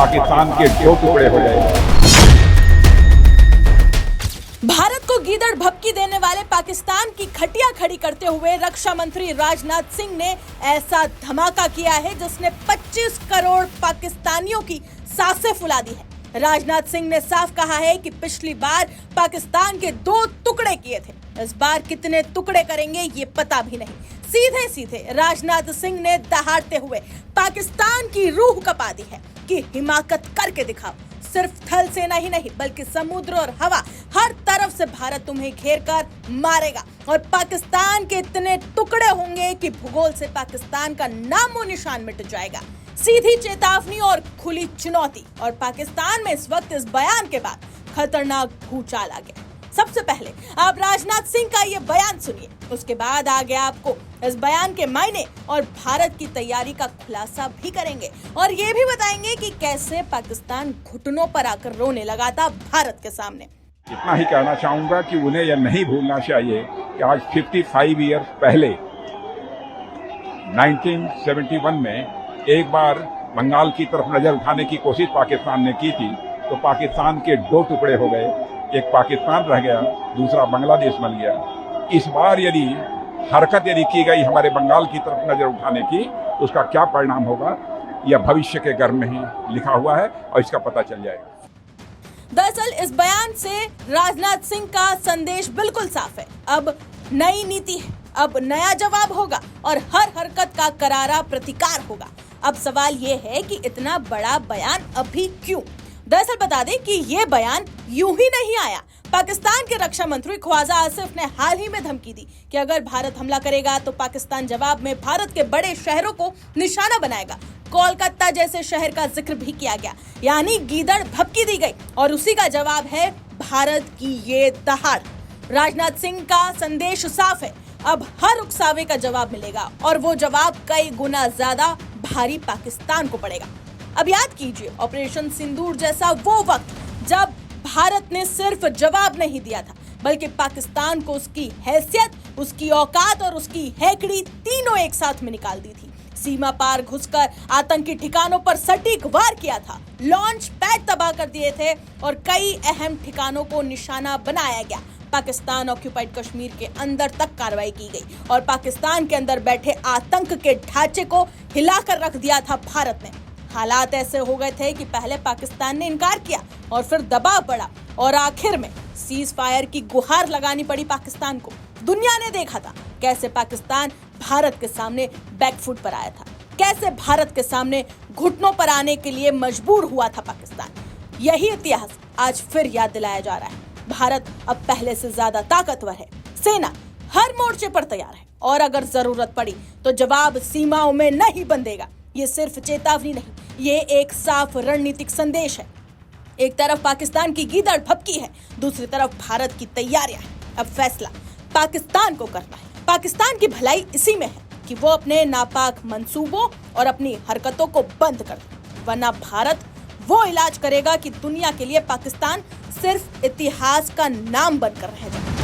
पाकिस्तान के दो टुकड़े हो गए। भारत को गीदड़ भभकी देने वाले पाकिस्तान की खटिया खड़ी करते हुए रक्षा मंत्री राजनाथ सिंह ने ऐसा धमाका किया है जिसने 25 करोड़ पाकिस्तानियों की सांसें फुला दी है। राजनाथ सिंह ने साफ कहा है कि पिछली बार पाकिस्तान के 2 टुकड़े किए थे, इस बार कितने टुकड़े करेंगे ये पता भी नहीं। सीधे सीधे राजनाथ सिंह ने दहाड़ते हुए पाकिस्तान की रूह कपा दी है कि हिमाकत करके दिखाओ। सिर्फ थल सेना ही नहीं बल्कि समुद्र और हवा, हर तरफ से भारत तुम्हें घेर कर मारेगा और पाकिस्तान के इतने टुकड़े होंगे कि भूगोल से पाकिस्तान का नामो निशान मिट जाएगा। सीधी चेतावनी और खुली चुनौती। और पाकिस्तान में इस वक्त इस बयान के बाद खतरनाक भूचाल आ गया। सबसे पहले आप राजनाथ सिंह का ये बयान सुनिए, उसके बाद आगे आपको इस बयान के मायने और भारत की तैयारी का खुलासा भी करेंगे और ये भी बताएंगे कि कैसे पाकिस्तान घुटनों पर आकर रोने लगा था भारत के सामने। इतना ही कहना चाहूंगा कि उन्हें यह नहीं भूलना चाहिए कि आज 55 ईयर्स पहले 1971 में एक बार बंगाल की तरफ नजर उठाने की कोशिश पाकिस्तान ने की थी, तो पाकिस्तान के 2 टुकड़े हो गए, एक पाकिस्तान रह गया, दूसरा बांग्लादेश बन गया। इस बार यदि हरकत की गई हमारे बंगाल की तरफ नजर उठाने की, तो उसका क्या परिणाम होगा यह भविष्य के गर्भ में ही लिखा हुआ है और इसका पता चल जाएगा। दरअसल इस बयान से राजनाथ सिंह का संदेश बिल्कुल साफ है। अब नई नीति है, अब नया जवाब होगा और हर हरकत का करारा प्रतिकार होगा। अब सवाल ये है कि इतना बड़ा बयान अभी क्यों? दरअसल बता दें कि ये बयान यूं ही नहीं आया। पाकिस्तान के रक्षा मंत्री ख्वाजा आसिफ ने हाल ही में धमकी दी कि अगर भारत हमला करेगा तो पाकिस्तान जवाब में भारत के बड़े शहरों को निशाना बनाएगा। कोलकाता जैसे शहर का जिक्र भी किया गया, यानी गीदड़ भभकी दी गई और उसी का जवाब है भारत की ये दहाड़। राजनाथ सिंह का संदेश साफ है, अब हर उकसावे का जवाब मिलेगा और वो जवाब कई गुना ज्यादा भारी पाकिस्तान को पड़ेगा। अब याद कीजिए ऑपरेशन सिंदूर जैसा वो वक्त जब भारत ने सिर्फ जवाब नहीं दिया था बल्कि पाकिस्तान को उसकी हैसियत, उसकी औकात और उसकी हैकड़ी तीनों एक साथ में निकाल दी थी। सीमा पार घुसकर आतंकी ठिकानों पर सटीक वार किया था, लॉन्च पैड तबाह कर दिए थे और कई अहम ठिकानों को निशाना बनाया गया। पाकिस्तान ऑक्यूपाइड कश्मीर के अंदर तक कार्रवाई की गई और पाकिस्तान के अंदर बैठे आतंक के ढांचे को हिलाकर रख दिया था भारत ने। हालात ऐसे हो गए थे कि पहले पाकिस्तान ने इनकार किया और फिर दबाव बढ़ा और आखिर में सीज फायर की गुहार लगानी पड़ी पाकिस्तान को। दुनिया ने देखा था कैसे पाकिस्तान भारत के सामने बैकफुट पर आया था, कैसे भारत के सामने घुटनों पर आने के लिए मजबूर हुआ था पाकिस्तान। यही इतिहास आज फिर याद दिलाया जा रहा है। भारत अब पहले से ज्यादा ताकतवर है, सेना हर मोर्चे पर तैयार है और अगर जरूरत पड़ी तो जवाब सीमाओं में नहीं बंधेगा। ये सिर्फ चेतावनी नहीं, ये एक साफ रणनीतिक संदेश है। एक तरफ पाकिस्तान की गीदड़ भभकी है, दूसरी तरफ भारत की तैयारियां हैं। अब फैसला पाकिस्तान को करना है। पाकिस्तान की भलाई इसी में है कि वो अपने नापाक मंसूबों और अपनी हरकतों को बंद कर दे, वरना भारत वो इलाज करेगा कि दुनिया के लिए पाकिस्तान सिर्फ इतिहास का नाम बनकर रह जाए।